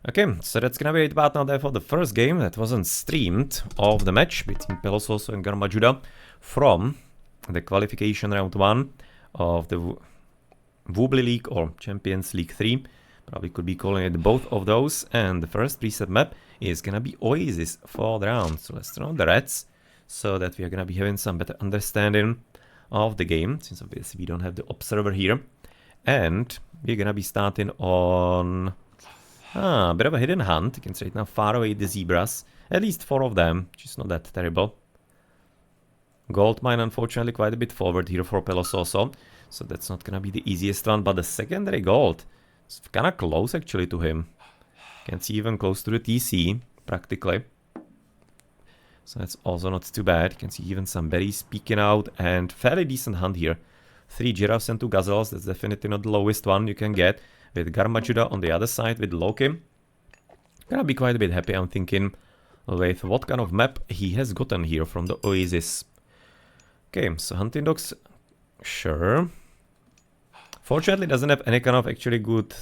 Okay, so that's gonna be it about now there for the first game that wasn't streamed of the match between Pelososo and GarMadjuda from the qualification round 1 of the Voobly League or Champions League 3. Probably could be calling it both of those. And the first preset map is gonna be Oasis for the round. So let's turn on the reds so that we are gonna be having some better understanding of the game, since obviously we don't have the observer here. And we're gonna be starting on a bit of a hidden hunt. You can see right now far away the zebras, at least 4 of them, which is not that terrible. Gold mine unfortunately quite a bit forward here for Pelososo, so that's not gonna be the easiest one, but the secondary gold is kinda close actually to him. Can see even close to the TC practically, so that's also not too bad. You can see even some berries peeking out, and fairly decent hunt here. 3 giraffes and 2 gazelles, that's definitely not the lowest one you can get. With GarMadjuda on the other side with Loki. Gonna be quite a bit happy, I'm thinking, with what kind of map he has gotten here from the Oasis. Okay, so hunting dogs, sure. Fortunately doesn't have any kind of actually good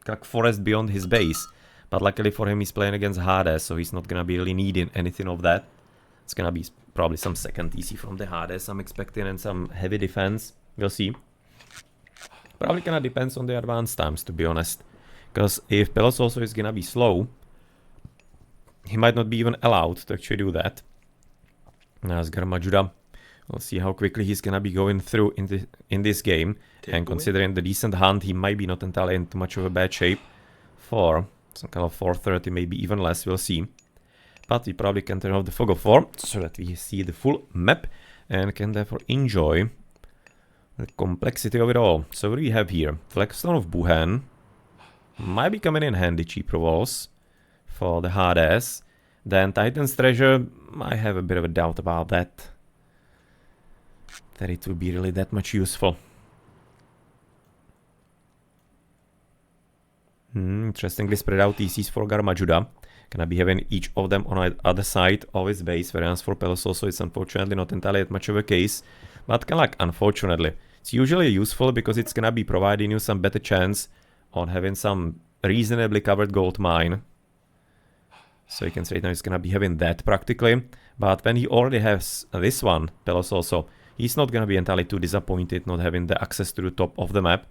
like forest beyond his base. But luckily for him he's playing against Hades, so he's not gonna be really needing anything of that. It's gonna be probably some second TC from the Hades I'm expecting, and some heavy defense. We'll see. Probably kinda depends on the advance times, to be honest. Because if Pelososo is gonna be slow, he might not be even allowed to actually do that. As GarMadjuda, we'll see how quickly he's gonna be going through in this game. And considering the decent hunt, he might be not entirely in too much of a bad shape for some kind of 430, maybe even less, we'll see. But we probably can turn off the fog of war so that we see the full map and can therefore enjoy the complexity of it all. So what do we have here? Flagstone of Buhan. Might be coming in handy, cheaper walls for the Hades. Then Titan's Treasure, I have a bit of a doubt about that. That it will be really that much useful. Interestingly spread out TCs for GarMadjuda. Gonna be having each of them on the other side of his base, whereas for Pelososo it's unfortunately not entirely that much of a case. But kinda like unfortunately. It's usually useful because it's gonna be providing you some better chance on having some reasonably covered gold mine. So you can say right now he's gonna be having that practically. But when he already has this one, Pelososo, he's not gonna be entirely too disappointed not having the access to the top of the map.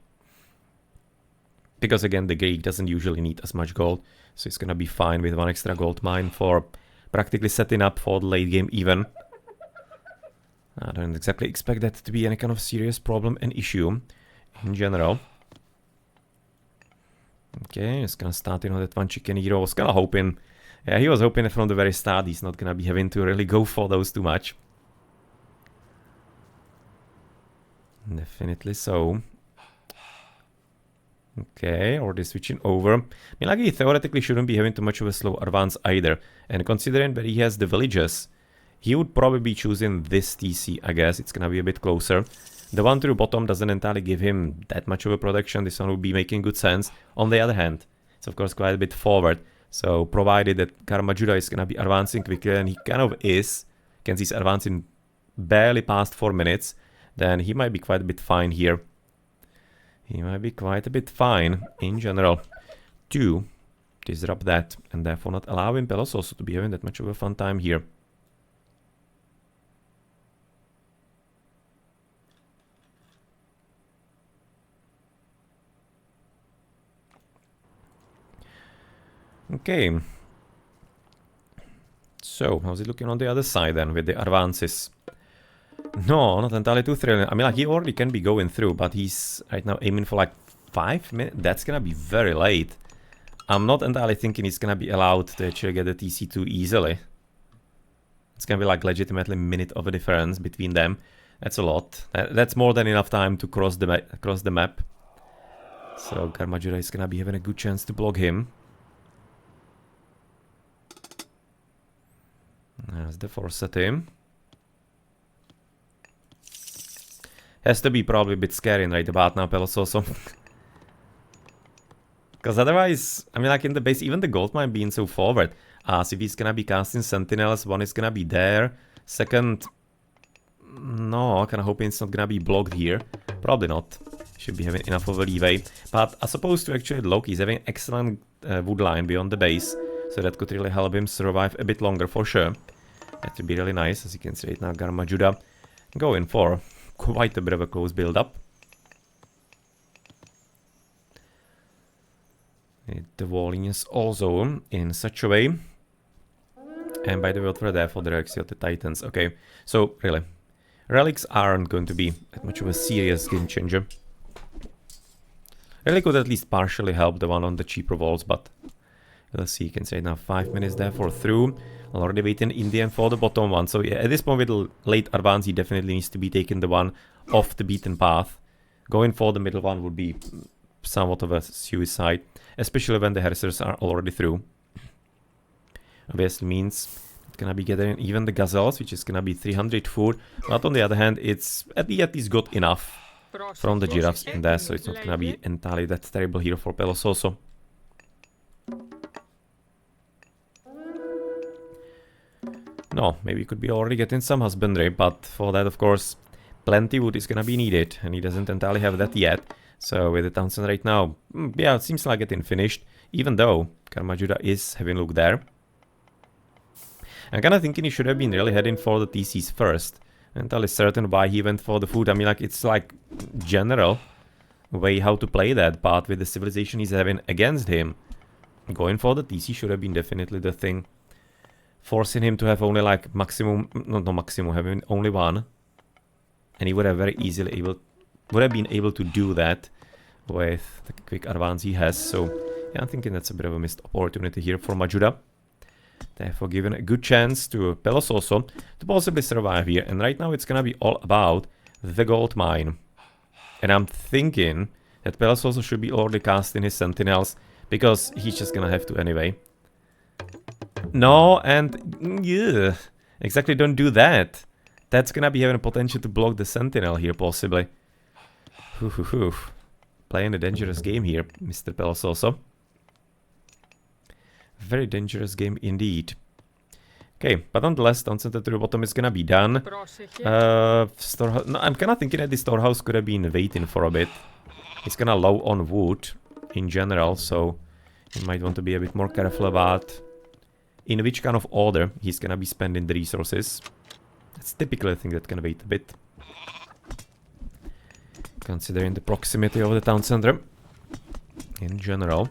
Because again, the Greek doesn't usually need as much gold. So he's gonna be fine with 1 extra gold mine for practically setting up for the late game even. I don't exactly expect that to be any kind of serious problem and issue in general. Okay, just gonna start in on that 1 chicken hero. I was kinda hoping, yeah, he was hoping that from the very start he's not gonna be having to really go for those too much. Definitely so. Okay, already switching over. Milagi theoretically shouldn't be having too much of a slow advance either. And considering that he has the villages, he would probably be choosing this TC, I guess. It's gonna be a bit closer. The one to the bottom doesn't entirely give him that much of a protection. This one would be making good sense. On the other hand, it's of course quite a bit forward. So provided that GarMadjuda is gonna be advancing quickly, and he kind of is, can see he's advancing barely past 4 minutes, then he might be quite a bit fine here. He might be quite a bit fine in general to disrupt that, and therefore not allowing Pelososo to be having that much of a fun time here. Okay. So, how's it looking on the other side then with the advances? No, not entirely too thrilling. I mean, like, he already can be going through, but he's right now aiming for like 5 minutes. That's gonna be very late. I'm not entirely thinking he's gonna be allowed to actually get the TC too easily. It's gonna be like legitimately a minute of a difference between them. That's a lot. That's more than enough time to cross the map. So GarMadjuda is gonna be having a good chance to block him. There's the Forseti. Has to be probably a bit scary right about now, Pelososo. Because otherwise, I mean, like in the base, even the gold mine being so forward. So if he's gonna be casting sentinels, one is gonna be there. Second, no, I kinda hoping it's not gonna be blocked here. Probably not. Should be having enough of a leeway. But as opposed to actually Loki, he's having excellent wood line beyond the base. So that could really help him survive a bit longer for sure. That would be really nice, as you can see right now. GarMadjuda going for quite a bit of a close build-up. The walling is also in such a way. And by the way, what were there for the relics of the Titans? Okay, so really, relics aren't going to be that much of a serious game changer. Relic could at least partially help the one on the cheaper walls, but we'll see. You can say now 5 minutes there for through. Already waiting in the end for the bottom one. So yeah, at this point with the late advance, he definitely needs to be taking the one off the beaten path. Going for the middle one would be somewhat of a suicide, especially when the Hersers are already through. Obviously means it's gonna be getting even the gazelles, which is gonna be 300 food. But on the other hand, it's at least got enough from the giraffes in there, so it's not gonna be entirely that terrible here for Pelos also. No, maybe could be already getting some husbandry, but for that, of course, plenty wood is gonna be needed, and he doesn't entirely have that yet. So with the Townsend right now, yeah, it seems like getting finished, even though GarMadjuda is having a look there. I'm kind of thinking he should have been really heading for the TCs first. Entirely certain why he went for the food. I mean, like, it's like general way how to play that, but with the civilization he's having against him, going for the TC should have been definitely the thing. Forcing him to have only like maximum, not maximum, having only one. And he would have very easily been able to do that with the quick advance he has. So yeah, I'm thinking that's a bit of a missed opportunity here for Madjuda. Therefore given a good chance to Pelos also to possibly survive here. And right now it's gonna be all about the gold mine. And I'm thinking that Pelos also should be already casting his sentinels, because he's just gonna have to anyway. No, and yeah, exactly, don't do that. That's gonna be having a potential to block the sentinel here, possibly. Playing a dangerous game here, Mr. Pelos also. Very dangerous game indeed. Okay, but nonetheless, Townsend to the bottom is gonna be done. Storehouse. No, I'm kind of thinking that the storehouse could have been waiting for a bit. It's kind of low on wood in general, so you might want to be a bit more careful about in which kind of order he's gonna be spending the resources. That's typically a thing that can wait a bit, considering the proximity of the town center in general.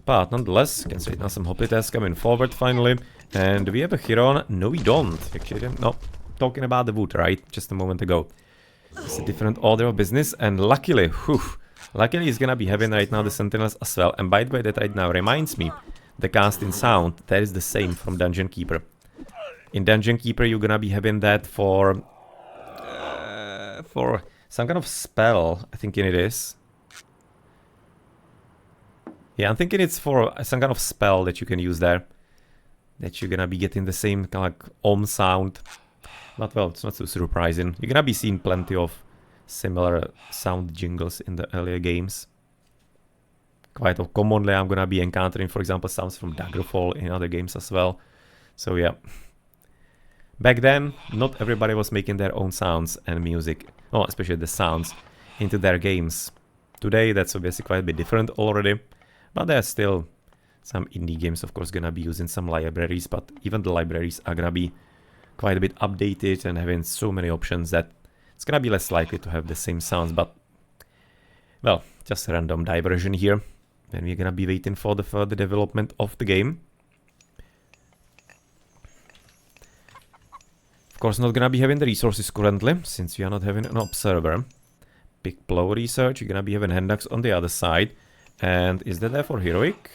But nonetheless, you can see now some hoplites coming forward finally. And do we have a Chiron? No, we don't. Actually, no. Talking about the wood, right? Just a moment ago. It's a different order of business. And luckily, luckily he's gonna be having right now the sentinels as well. And by the way, that right now reminds me, the casting sound, that is the same from Dungeon Keeper. In Dungeon Keeper, you're gonna be having that for some kind of spell, I think it is. Yeah, I'm thinking it's for some kind of spell that you can use there. That you're gonna be getting the same kind of like om sound. But well, it's not so surprising. You're gonna be seeing plenty of similar sound jingles in the earlier games. Quite commonly I'm gonna be encountering, for example, sounds from Daggerfall in other games as well. So yeah. Back then, not everybody was making their own sounds and music, oh, especially the sounds, into their games. Today, that's obviously quite a bit different already. But there's still some indie games, of course, gonna be using some libraries, but even the libraries are gonna be quite a bit updated and having so many options that it's gonna be less likely to have the same sounds. But well, just a random diversion here. Then we're gonna be waiting for the further development of the game. Of course, not gonna be having the resources currently, since we are not having an observer. Big plow research, you're gonna be having Hendaks on the other side. And is that there for Heroic?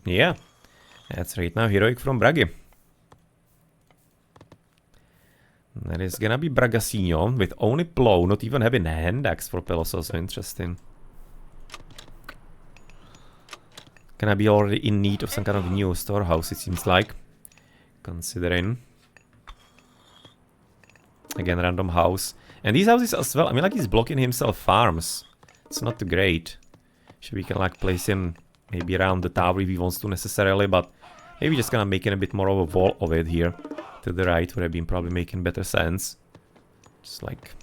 Yeah, that's right now Heroic from Bragi. That is gonna be Bragacino with only plow, not even having Hendaks for Pelos, also interesting. Gonna be already in need of some kind of new storehouse, it seems like. Considering. Again, random house. And these houses as well, I mean, like, he's blocking himself farms. It's not too great. So we can like place him maybe around the tower if he wants to necessarily, but maybe just gonna making a bit more of a wall of it here to the right would have been probably making better sense. Just like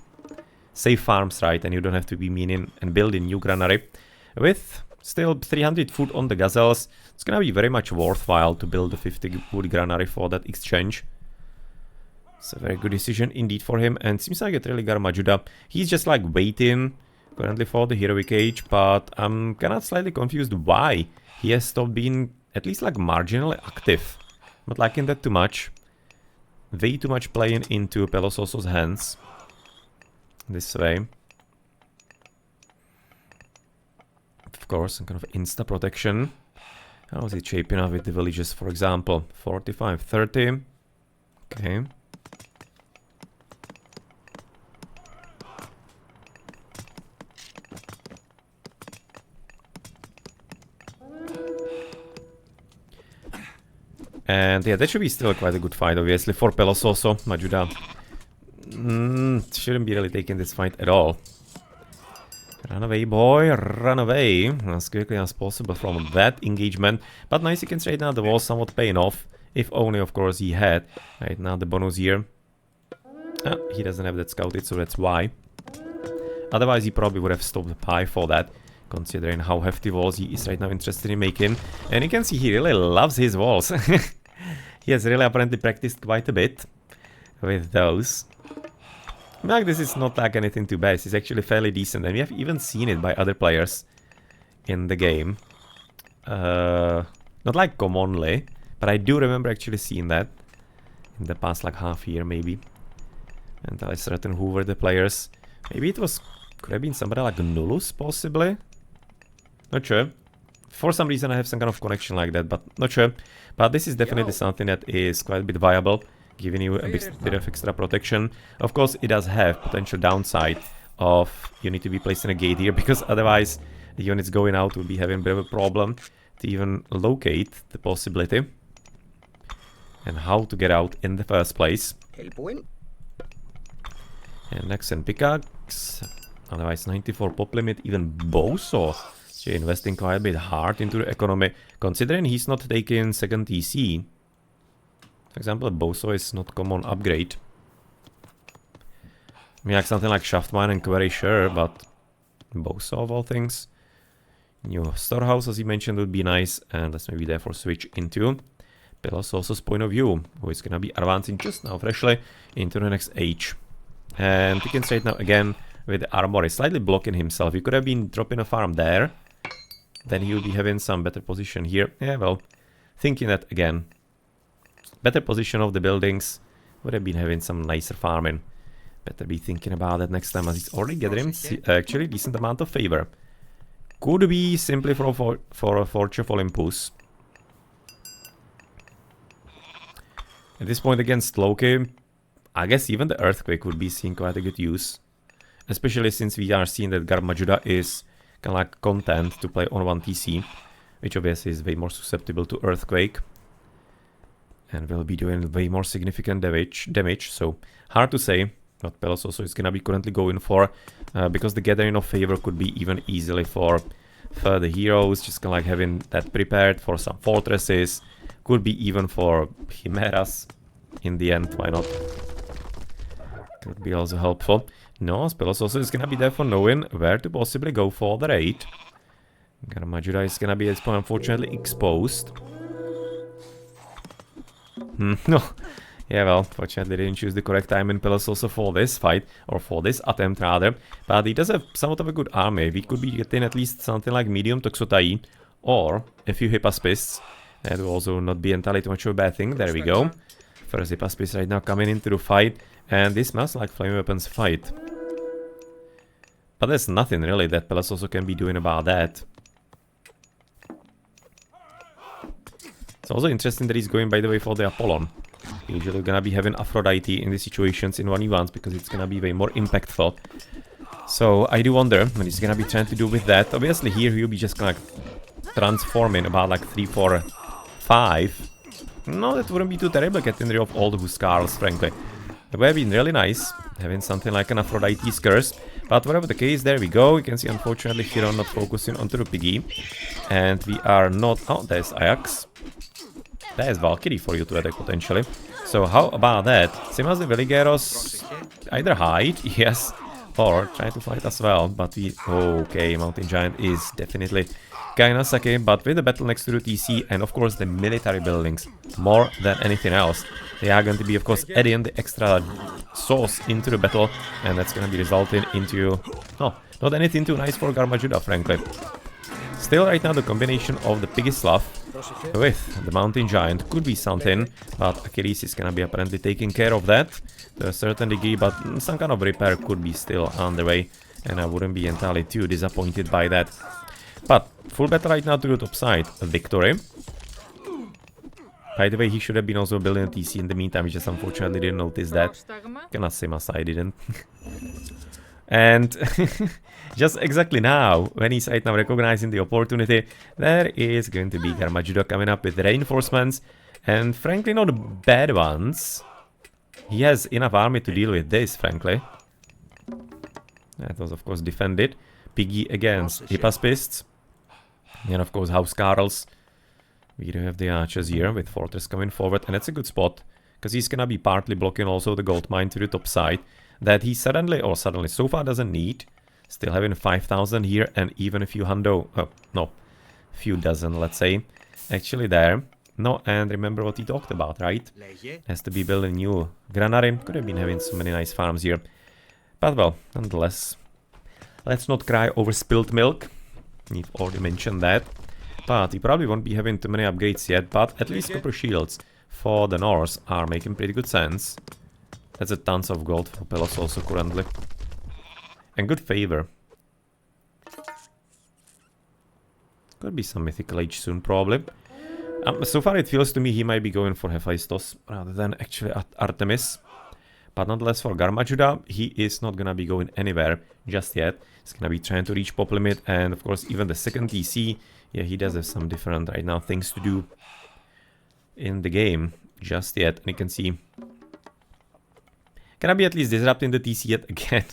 save farms, right, and you don't have to be meaning and building new granary with Still 300 food on the gazelles. It's gonna be very much worthwhile to build the 50 wood granary for that exchange. It's a very good decision indeed for him, and seems like it really GarMadjuda. He's just like waiting currently for the heroic age, but I'm kinda slightly confused why he has stopped being at least like marginally active. Not liking that too much. Way too much playing into Pelososo's hands. This way. Of course, some kind of insta protection. How is it shaping up with the villages, for example? 45, 30. Okay. And yeah, that should be still quite a good fight, obviously, for Pelososo. Majjuda shouldn't be really taking this fight at all. Run away, boy, run away as quickly as possible from that engagement. But nice, he can straighten out the wall, somewhat paying off. If only, of course, he had. Right now, the bonus here. He doesn't have that scouted, so that's why. Otherwise, he probably would have stopped the pie for that, considering how hefty walls he is right now interested in making. And you can see he really loves his walls. He has really apparently practiced quite a bit with those. Like, this is not like anything too bad. It's actually fairly decent, and we have even seen it by other players in the game. Not like commonly, but I do remember actually seeing that in the past like half year maybe. And I certain who were the players. Maybe it was, could have been somebody like Nullus possibly? Not sure. For some reason I have some kind of connection like that, but not sure. But this is definitely something that is quite a bit viable, giving you a bit of extra protection. Of course, it does have potential downside of you need to be placing a gate here, because otherwise the units going out will be having a bit of a problem to even locate the possibility and how to get out in the first place. And next in pickaxe, otherwise 94 pop limit, even Boso. So you're investing quite a bit hard into the economy, considering he's not taking second TC. For example, Boso is not common upgrade. I mean, like something like Shaft Mine and Quarry, sure, but Boso of all things. New storehouse, as you mentioned, would be nice, and let's maybe therefore switch into Pelososo's point of view, who is gonna be advancing just now freshly into the next age. And he can straighten out again with the armor. He's slightly blocking himself. He could have been dropping a farm there. Then he will be having some better position here. Yeah, well, thinking that again. Better position of the buildings. Would have been having some nicer farming. Better be thinking about that next time, as he's already gathering actually decent amount of favor. Could be simply for a fortune impulse. At this point against Loki, I guess even the Earthquake would be seeing quite a good use. Especially since we are seeing that GarMadjuda is kind of like content to play on 1 TC, which obviously is way more susceptible to Earthquake. And will be doing way more significant damage, so hard to say what Pelososo is gonna be currently going for, because the gathering of favor could be even easily for the heroes, just kind of like having that prepared for some fortresses, could be even for chimeras in the end, why not? Could be also helpful. No, Pelososo is gonna be there for knowing where to possibly go for the raid. GarMadjuda is gonna be at this point unfortunately exposed. No. Yeah, well, fortunately didn't choose the correct time in Pelososo for this fight, or for this attempt rather. But he does have somewhat of a good army. We could be getting at least something like medium Toxotai, or a few Hippaspists. That will also not be entirely too much of a bad thing. There we go. First Hippaspist right now coming into the fight, and this smells like flame weapons fight. But there's nothing really that Pelososo can be doing about that. It's also interesting that he's going, by the way, for the Apollon. Usually gonna be having Aphrodite in these situations in 1v1s because it's gonna be way more impactful. So I do wonder what he's gonna be trying to do with that. Obviously here he'll be just gonna transforming about like 3, 4, 5. No, that wouldn't be too terrible getting rid of all the Huskarls, frankly. It would have been really nice having something like an Aphrodite's curse. But whatever the case, there we go. You can see unfortunately Chiron not focusing onto the piggy. And we are not... Oh, there's Ajax. There's Valkyrie for you to attack potentially. So how about that? Same as the Veligeros, either hide, yes, or try to fight as well. But we... Okay, Mountain Giant is definitely kinda sucky, but with the battle next to the TC and of course the military buildings, more than anything else, they are going to be of course adding the extra sauce into the battle, and that's gonna be resulting into, oh, not anything too nice for GarMadjuda, frankly. Still, right now, the combination of the Pigislav with the Mountain Giant could be something, but Achilles is gonna be apparently taking care of that to a certain degree, but some kind of repair could be still on the way, and I wouldn't be entirely too disappointed by that. But full battle right now to the top side, victory. By the way, he should have been also building a TC in the meantime, he just unfortunately didn't notice that. Cannot say Masai didn't. And just exactly now, when he's right now recognizing the opportunity, there is going to be GarMadjuda coming up with reinforcements, and frankly not bad ones. He has enough army to deal with this, frankly. That was of course defended. Piggy against Hippaspists. And of course House Carls. We do have the archers here with Fortress coming forward, and that's a good spot, because he's gonna be partly blocking also the gold mine to the top side, that he suddenly so far doesn't need. Still having 5,000 here and even a few hundo, oh no, few dozen, let's say, actually there. No, and remember what he talked about, right? Has to be building new granary. Could have been having so many nice farms here. But well, nonetheless, let's not cry over spilled milk. We've already mentioned that. But he probably won't be having too many upgrades yet, but at least copper shields for the Norse are making pretty good sense. That's a tons of gold for Pelos also currently. And good favor. Could be some mythical age soon, probably. So far it feels to me he might be going for Hephaestus rather than actually Artemis. But nonetheless, for GarMadjuda, he is not gonna be going anywhere just yet. He's gonna be trying to reach pop limit, and of course even the second TC, yeah, he does have some different right now things to do in the game just yet. And you can see, can I be at least disrupting the TC yet again?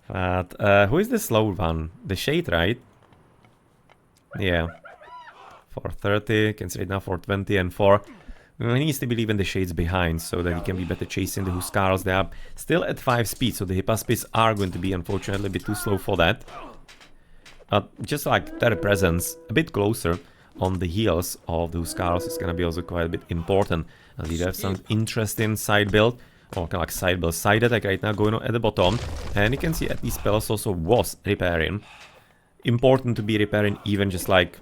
But who is the slow one? The Shade, right? Yeah. For 30, can say it now for 20 and 4. He needs to believe in the Shades behind so that he can be better chasing the Huskarls. They are still at 5 speed, so the Hippaspists are going to be unfortunately a bit too slow for that. Just like their presence a bit closer on the heels of the Huskarls is going to be also quite a bit important. And we have some interesting side build, or kind of like side build, side attack right now going on at the bottom. And you can see at least Pelos also was repairing. Important to be repairing even just like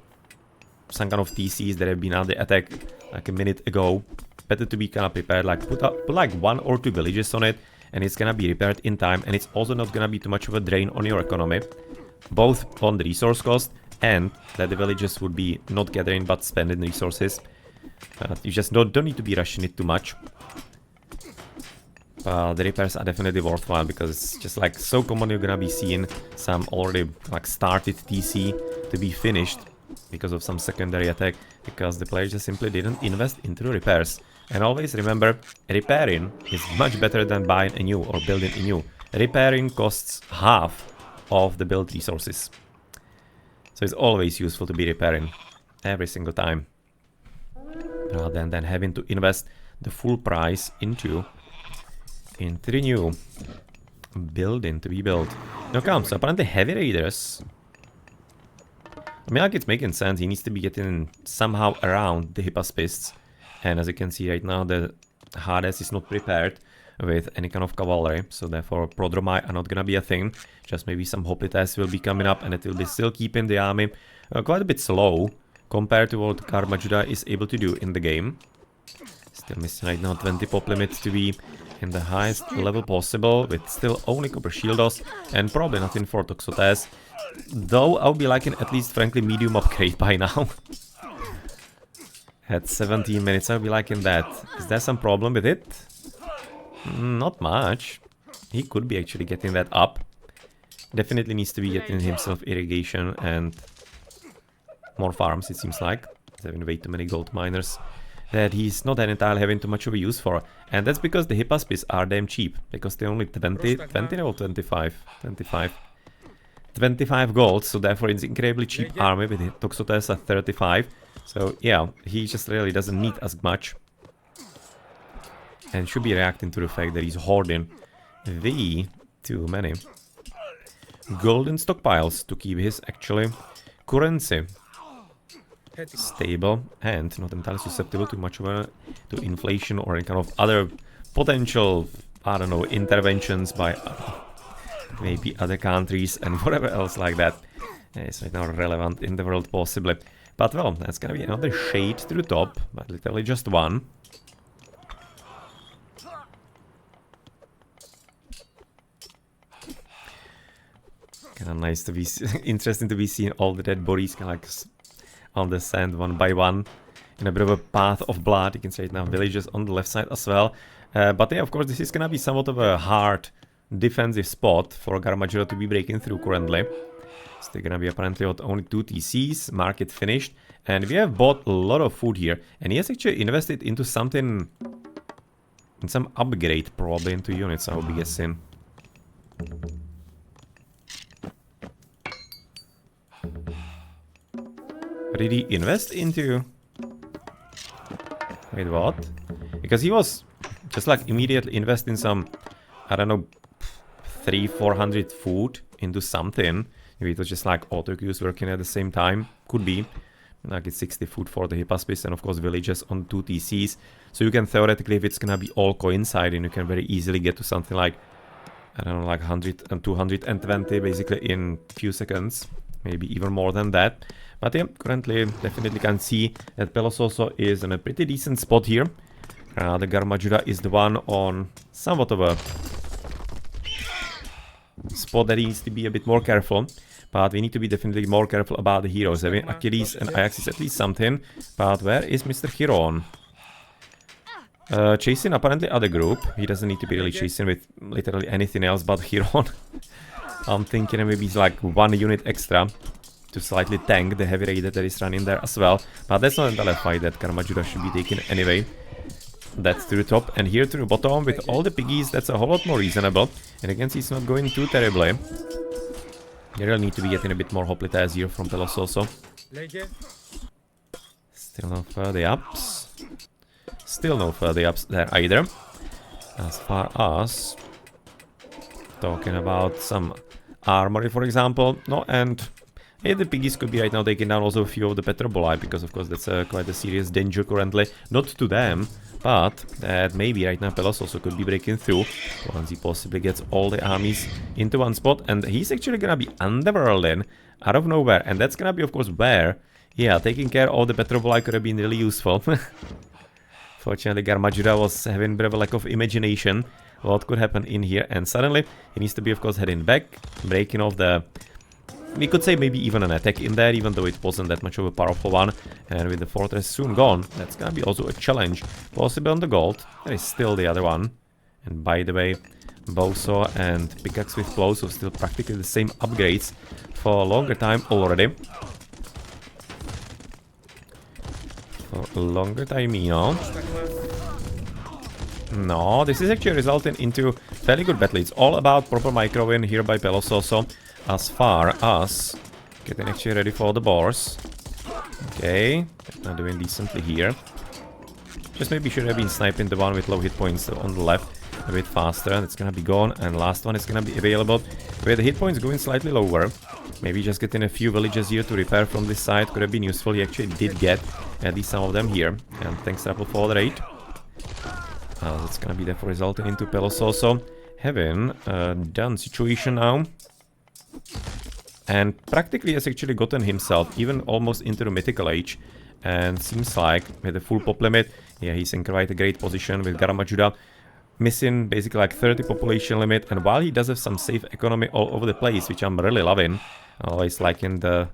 some kind of TCs that have been on the attack like a minute ago. Better to be kind of prepared, like put like 1 or 2 villages on it, and it's gonna be repaired in time, and it's also not gonna be too much of a drain on your economy, both on the resource cost and that the villages would be not gathering but spending resources. You just don't need to be rushing it too much. The repairs are definitely worthwhile, because it's just like so common you're gonna be seeing some already like started TC to be finished because of some secondary attack, because the players just simply didn't invest into the repairs. And always remember, repairing is much better than buying a new or building a new. Repairing costs half of the build resources. So it's always useful to be repairing every single time, rather than having to invest the full price into the new building to be built. Now comes, so apparently heavy raiders. I mean, like, it's making sense. He needs to be getting somehow around the Hippaspists. And as you can see right now, the Hades is not prepared with any kind of cavalry. So therefore, prodromi are not gonna be a thing. Just maybe some hoplites will be coming up, and it will be still keeping the army quite a bit slow compared to what GarMadjuda is able to do in the game. Still missing right now 20 pop limits to be in the highest level possible, with still only copper shieldos and probably nothing for Toxotes. Though I would be liking at least, frankly, medium upgrade by now. At 17 minutes, I would be liking that. Is there some problem with it? Not much. He could be actually getting that up. Definitely needs to be getting himself irrigation and more farms, it seems like. He's having way too many gold miners that he's not entirely having too much of a use for. And that's because the Hippaspists are damn cheap, because they're only 20 or 25 gold, so therefore it's incredibly cheap army with Toxotes at 35. So yeah, he just really doesn't need as much. And should be reacting to the fact that he's hoarding way too many golden stockpiles to keep his actually currency. Stable and not entirely susceptible to much of to inflation or any kind of other potential, I don't know, interventions by maybe other countries and whatever else like that is right now relevant in the world possibly. But well, that's gonna be another shade to the top, but literally just one. Kinda nice to be interesting to be seeing all the dead bodies kind of like on the sand one by one in a bit of a path of blood. You can see it now, villages on the left side as well. But yeah, of course, this is gonna be somewhat of a hard defensive spot for GarMadjuda to be breaking through currently. So they're gonna be apparently with only 2 TCs, market finished. And we have bought a lot of food here. And he has actually invested into something, in some upgrade probably into units, I would be guessing. Did he invest into... Wait, what? Because he was just like immediately invest in some, I don't know, 300-400 food into something. Maybe it was just like auto queues working at the same time. Could be. Like it's 60 food for the Hypaspis and of course villages on 2 TCs. So you can theoretically, if it's gonna be all coinciding, you can very easily get to something like, I don't know, like 100 and 220 basically in few seconds. Maybe even more than that. But yeah, currently definitely can see that Pelos also is in a pretty decent spot here. The GarMadjuda is the one on somewhat of a spot that needs to be a bit more careful. But we need to be definitely more careful about the heroes. I mean, Achilles and Ajax is at least something. But where is Mr. Chiron? Chasing apparently other group. He doesn't need to be really chasing with literally anything else but Chiron. I'm thinking maybe it's like 1 unit extra to slightly tank the heavy raider that is running there as well. But that's not entirely a fight that GarMadjuda should be taking anyway. That's to the top, and here to the bottom with all the piggies, that's a whole lot more reasonable. And again, it's not going too terribly. You really need to be getting a bit more hoplites here from Pelos also. Still no further ups. Still no further ups there either. As far as talking about some armory, for example. No, and yeah, the piggies could be right now taking down also a few of the Petroboli, because of course that's quite a serious danger currently. Not to them, but that maybe right now Pelos also could be breaking through once he possibly gets all the armies into one spot. And he's actually gonna be underworlding out of nowhere, and that's gonna be of course where, yeah, taking care of the Petroboli could have been really useful. Fortunately, GarMadjuda was having a bit of a lack of imagination what could happen in here, and suddenly he needs to be of course heading back, breaking off the... We could say maybe even an attack in there, even though it wasn't that much of a powerful one. And with the fortress soon gone, that's gonna be also a challenge. Possibly on the gold, there is still the other one. And by the way, Bowsaw and Pickaxe with Plow, so still practically the same upgrades for a longer time already. For a longer time, you know. No, this is actually resulting into fairly good battle. It's all about proper micro win here by Pelos also. As far as getting actually ready for the boars. Okay, not doing decently here. Just maybe should have been sniping the one with low hit points on the left a bit faster, and it's gonna be gone. And last one is gonna be available with the hit points going slightly lower. Maybe just getting a few villages here to repair from this side could have been useful. He actually did get at least some of them here. And thanks Apple for the raid. That's gonna be therefore resulting into Pelos also having a done situation now. And practically has actually gotten himself even almost into the mythical age. And seems like with the full pop limit, yeah, he's in quite a great position with GarMadjuda missing basically like 30 population limit. And while he does have some safe economy all over the place, which I'm really loving, always liking the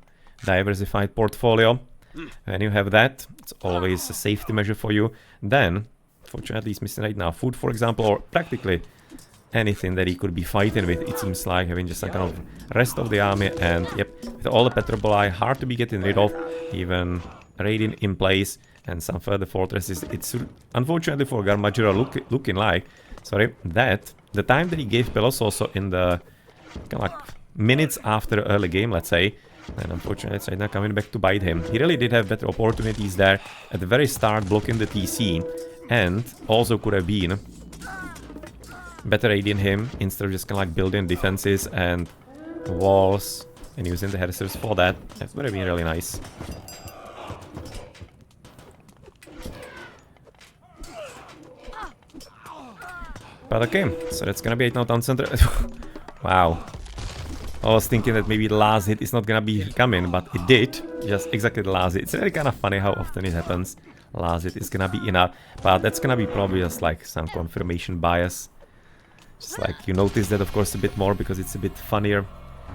diversified portfolio. When you have that, it's always a safety measure for you. Then, fortunately, he's missing right now food, for example, or practically anything that he could be fighting with. It seems like having just some kind of rest of the army, and yep, with all the Petroboli hard to be getting rid of, even raiding in place and some further fortresses. It's unfortunately for GarMadjuda looking like, sorry, that the time that he gave Pelos also in the kind of like minutes after early game, let's say, and unfortunately it's right now coming back to bite him. He really did have better opportunities there at the very start, blocking the TC, and also could have been better aiding him instead of just kind of like building defenses and walls and using the headsets for that. That would have been really nice. But okay, so that's gonna be 8 now down center. Wow. I was thinking that maybe the last hit is not gonna be coming, but it did. Just exactly the last hit. It's really kind of funny how often it happens. Last hit is gonna be enough, but that's gonna be probably just like some confirmation bias. Just like you notice that of course a bit more because it's a bit funnier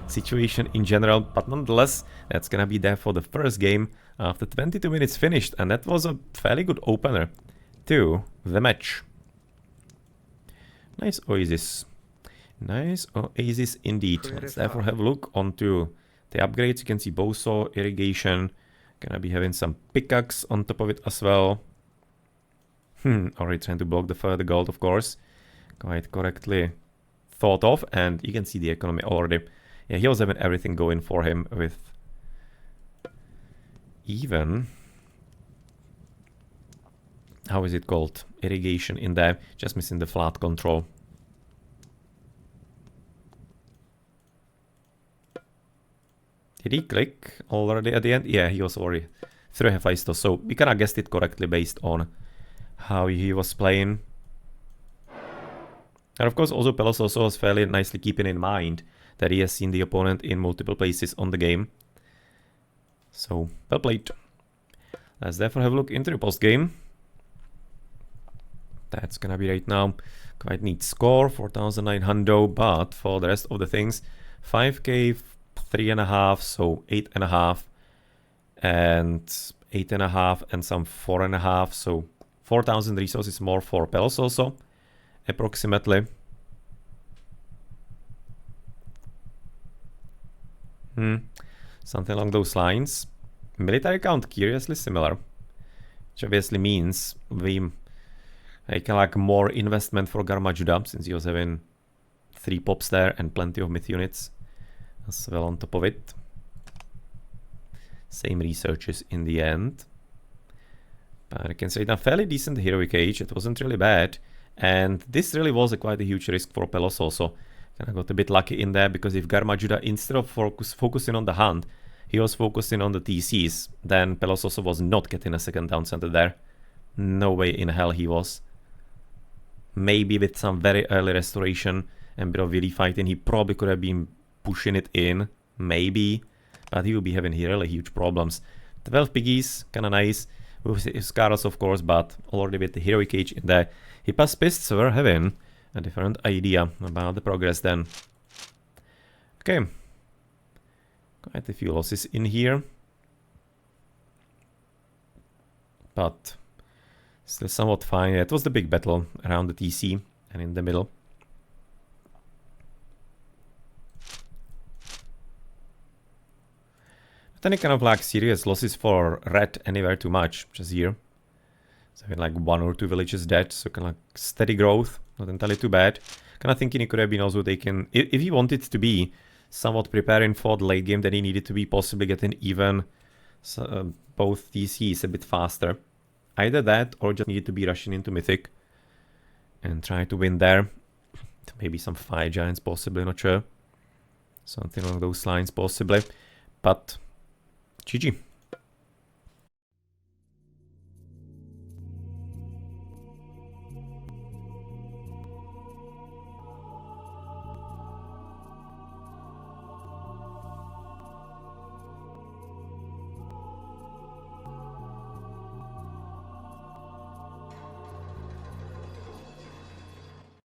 situation in general, but nonetheless that's gonna be there for the first game after 22 minutes finished, and that was a fairly good opener to the match. Nice Oasis. Nice Oasis indeed. Let's therefore have a look onto the upgrades. You can see Boso, Irrigation. Gonna be having some pickaxe on top of it as well. Already trying to block the further gold, of course. Quite correctly thought of. And you can see the economy already. Yeah, he was having everything going for him with even... How is it called? Irrigation in there. Just missing the flat control. Did he click already at the end? Yeah, he was already through Hephaestus. So we kind of guessed it correctly based on how he was playing. And of course also Pelos also was fairly nicely keeping in mind that he has seen the opponent in multiple places on the game. So, well played. Let's therefore have a look into the post game. That's gonna be right now quite neat score, 4,900, but for the rest of the things, 5k, 3.5, so 8.5, and 8.5, and some 4.5, so 4,000 resources more for Pelos also, approximately. Something along those lines. Military count curiously similar, which obviously means we kind of like more investment for GarMadjuda, since he was having 3 pops there and plenty of myth units as well on top of it. Same researches in the end. But I can say a fairly decent heroic age. It wasn't really bad. And this really was quite a huge risk for Pelos also. Kind of got a bit lucky in there, because if GarMadjuda, instead of focusing on the hunt, he was focusing on the TCs, then Pelos also was not getting a second down center there. No way in hell he was. Maybe with some very early restoration and bit of really fighting, he probably could have been pushing it in, maybe, but he will be having really huge problems. 12 piggies, kinda nice, with his Scaros of course, but already with the heroic age in there. Hypaspists were having a different idea about the progress then. Okay, quite a few losses in here, but still somewhat fine. Yeah, it was the big battle around the TC and in the middle. But any kind of like serious losses for Red anywhere too much, just here. So having like 1 or 2 villages dead, so kind of like steady growth, not entirely too bad. Kind of thinking he could have been also taken, if he wanted to be somewhat preparing for the late game, then he needed to be possibly getting even both TCs a bit faster. Either that, or just needed to be rushing into Mythic and try to win there. Maybe some Fire Giants possibly, not sure. Something along those lines possibly. But GG.